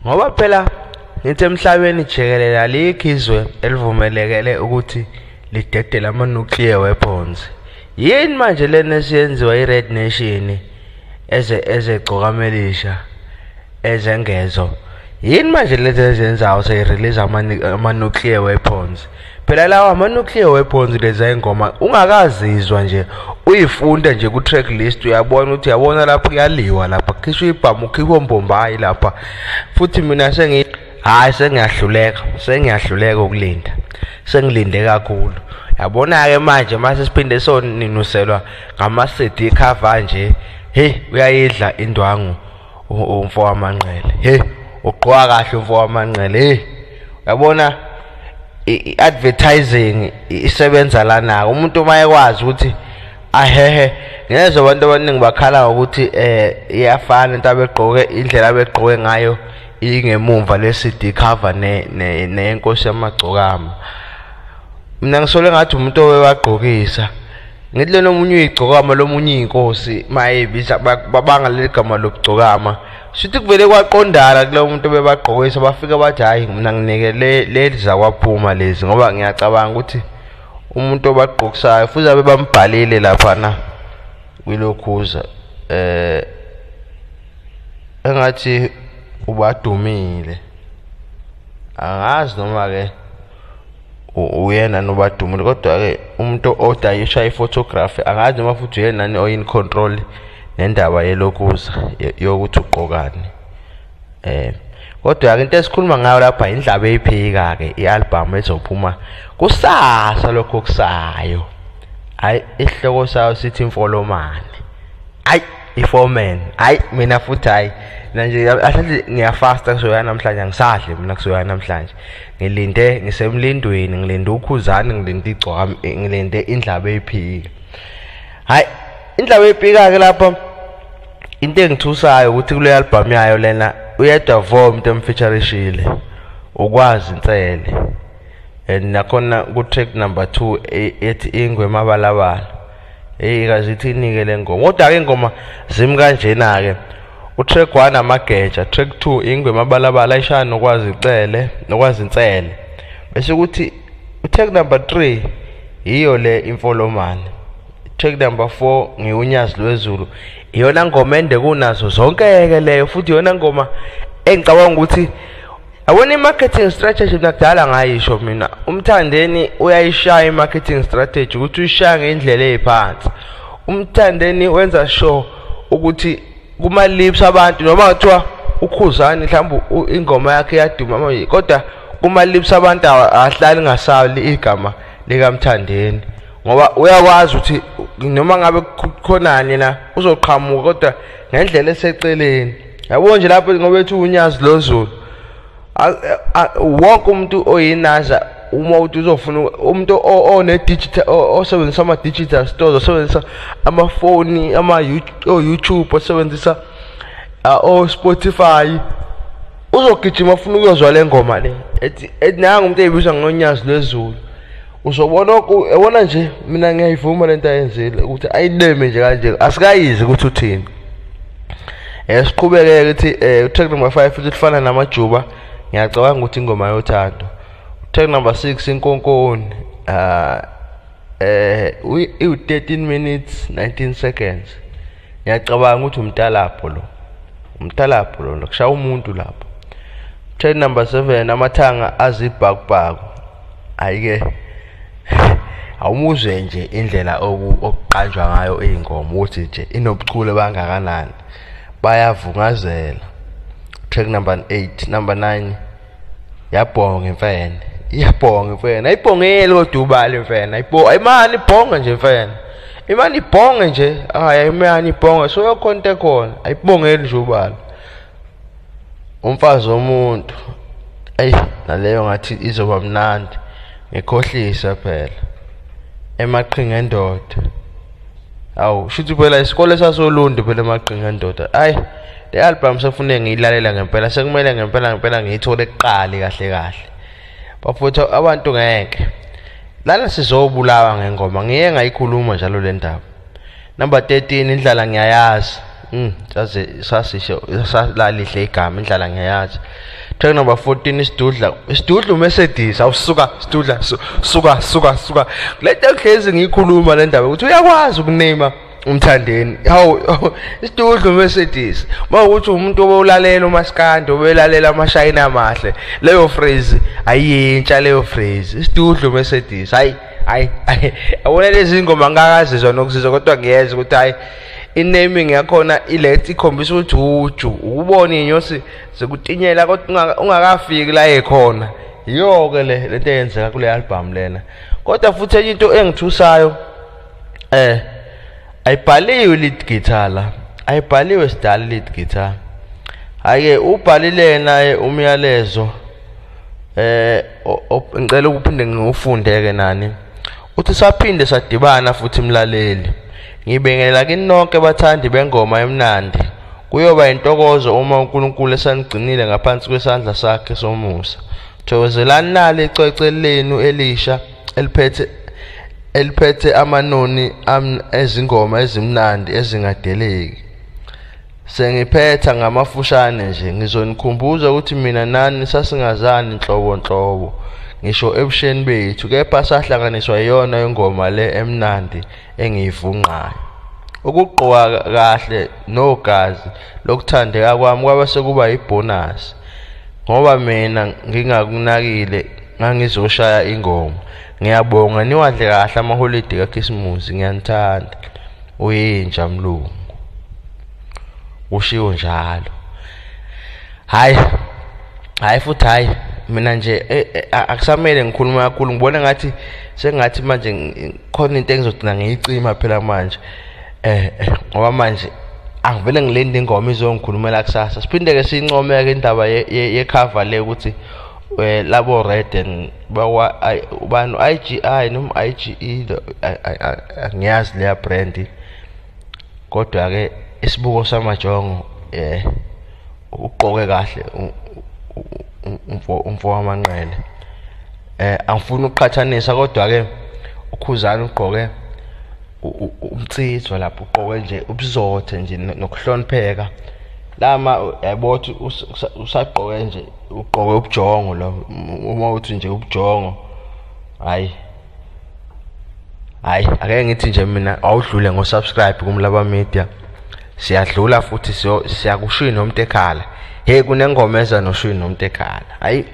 Ngoba phela nithi emhlabeni jikelele alikho izwe elivumelekele ukuthi lidedele ama-nuclear weapons. Yini manje lena esiyenziwa i-Red Nation Igcokamelisha ezengezo? Yini manje lezi ezenzayo seyirelease ama-nuclear weapons? Phela lawa ama-nuclear weapons lezi ingoma ungakazizwa nje uyifunda nje ku-track list uyabona ukuthi yabona lapho kuyaliwa lapha kukhishwa ibhamu ukhipha ombombayi lapha. Futhi mina sengiyahluleka ukulinda. Sengilinde kakhulu. Yabona-ke manje mase siphinde soninuselwa ngama-CD cover nje. Hey, uyayidla indwangu umfowamanqele. Hey, ugqoka kahle umfowamanqele. Hey, uyabona i-advertising isebenza lana. Umuntu mayekwazi ukuthi ahehe ngezwe abantu abaningi bakhala ukuthi iyafana into abegqoke indlela abegqoke ngayo ingemumva le-CD cover nenkosi yamagcokama. Mina ngisole ngathi umuntu owebagqokisa ngithi lena omunye uyigcokama lomunye inkosi mayebiza babanga leli gama lokugcokama sithi kuvele kwaqondana kulo muntu bebagqokisa bafika bathi hayi mina nginike lezi zakwaphuma lezi ngoba ngiyacabanga ukuthi umuntu obagqokisayo futhi abe bambhalile lapha na kwilokhuza engathi ubadumile. Angazi noma ke uyena nobadumile kodwa ke umuntu odayisha iphotography angazi noma futhi uyena nani oyin control nendaba yelokhuza yokuthi uqokane. Kodwa ke into esikhuluma ngayo lapha INdlabeyiphika ke i-album ezophuma kusasa lokho kusayo. Hayi isihloko sayo sithi Imfolomane. Hayi Imfolomane. Hayi mina futhi hayi manje ahlathi ngiyafasta kusoya namhlanje ngisadle mina kusoya namhlanje. Ngilinde ngisemlindweni ngilinde ukhuzane ngilinde igcoka ngilinde INdlabeyiphika. Hayi INdlabeyiphika ke lapha into engithusayo ukuthi kule album yayo lena uyedwa vomto emfeaturishile ukwazi insele. Nakhona ku track number 2 ethi ingwe mabalabala. Kazithi inike le ngoma. Kodwa ke ingoma zimi kanjena ke. U-track 1 amageja, track 2 ingwe mabalabala ayishaya nokwazi icele, nokwazi insele. Bese ukuthi u-track number 3 iyo le Imfolomane. Track number 4 ngiunyazi lwezulu. Iyona ngoma ende kunazo zonke ke leyo futhi iyona ngoma engicabanga ukuthi awona i-marketing strategy nakudala ngayisho mina. Umthandeni uyayishaya i-marketing strategy ukuthi uyishaya ngendlela eziphansi. Umthandeni wenza sure ukuthi kuma lips abantu noma kuthiwa ukhuzani mhlawumbe ingoma yakhe yaduma manje kodwa kuma lips abantu ahlali ngasali igama likamthandeni ngoba uyakwazi ukuthi noma ngabe khonani na uzoqhamuka kodwa ngendlela eseceleni. Yabo nje lapho ngoba ethi unyazi lozulu wonke umuntu oyinaza uma uthi uzofuna umuntu one digital osebenzisa ama digital stores osebenzisa amafoni YouTube osebenzisa Spotify uzogijima ufuna ukuzwa le ngoma le ethi nanga umuntu eyibizwa ngonyazi lwezulu uzobona ubona nje mina ngiyayivuma lento ayenzile ukuthi ayineme nje kanje asikayizi ukuthi uthini. Siqhubeke ukuthi track number 5 futhi ufana namajuba ngiyacabanga ukuthi ingoma yothando. Track number 6 inkonkoni u-13 minutes 19 seconds. Ngiyacabanga ukuthi umtalapho lo kushaya umuntu lapho. Track number 7 amathanga azibhakubhaku. Ayike awumuzwe nje indlela okuqanjwa ngayo ingoma ukuthi nje inobuchule bangakanani bayavungazela. Track number 8 number 9 yabhonga imfene. Iyabhonga imfene ayibhongeli kodwa ubali imfene ayimani ibhonga nje imfene imani ibhonga nje hayi imani ibhonga so yokhonto ekhona ayibhongeli nje ubali umfazi womuntu. Naleyo ngathi izoba mnandi ngikhohlisa phela emaqhinga endoda. Awu shuthi phela isikole sasolundu phela emaqhinga endoda. Le album sefune ngiyilalela ngempela sekumele ngempela ngiyithole eqali kahle bafutha abantu ngeke lana sizobulawa ngengoma ngiye ngayikhuluma njalo le ndaba. Number 13 indlala ngiyayazi saze sasisho salalihle igama indlala ngiyazi. Track number 14 isidudla Mercedes awusuka isidudla suka lethe hlezi ngikhuluma le ndaba ukuthi uyakwazi ukunema umthandeni hawu isidudla Mercedes mawukuthi umuntu obulalela umaskandi obelalela amashayina amahle leyo phrase ayintsha leyo phrase isidudla Mercedes hayi awona lezi ingoma ngakazizwa nokusizwa kodwa ngiyeza ukuthi hayi inaming yakhona ilethi ikhombisa ukuthi uju ukubona inyosi sekutinyela kodwa ungakafiki la ekhona iyo ke lento eyenzeka kule album lena kodwa futhi enye into engithusayo ayibhaliwe lead guitar la ayibhaliwe sidala lead guitar ake ubhalile naye umyalezo ngicela ukuphinde ngufundeke nani uthi saphinde sadibana futhi mlaleli ngibengela kini nonke bathandi bengoma emnandi kuyoba intokozo uma uNkulunkulu esanigcinile ngaphansi kwesandla sakhe somusa thokozelani nalo icwecwe lenu elisha eliphethe amanoni ezingoma ezimnandi ezingadeleki sengiphetha ngamafushane nje ngizonikhumbuza ukuthi mina nani sasingazani inhlobo ngisho ebusheni bethu kepha sahlanganiswa iyona ingoma le emnandi engiyivunqayo ukugqoka kahle nogazi lokuthandeka kwami kwaba sekuba ibonus ngoba mina ngingakunakile ngangizoshaya ingoma ngiyabonga niwadle kahle amaholiday kaKhisimusi ngiyanithanda uyinja mlungu ushiwo njalo hayi futhi hayi mina nje akusamele ngikhuluma kakhulu ngibona ngathi sengathi manje khona into engizogcina ngiyicima phela manje ngoba manje angivele ngilenda ingoma izongikhulumela kusasa siphinde ke sincomeke indaba yecover le ukuthi labo red and ubani IGI noma IGE ngiyazi leya brand kodwa ke isibuko samajongo uqoke kahle umfo wamanqele angifuni ukuqhathanisa kodwa ke ukhuzana uqoke umtsitso lapho uqoke nje ubuzothe nje nokuhlonipheka lama yayibothi usaqoke nje uqoke ubujongo lo uma uthi nje ubujongo hayi ake ngithi nje mina awudlule ngo-subscribe kumlaba media siyadlula futhi siyakushini nomuntu ekhala hey kunengoma eza noshini nomuntu ekhala hayi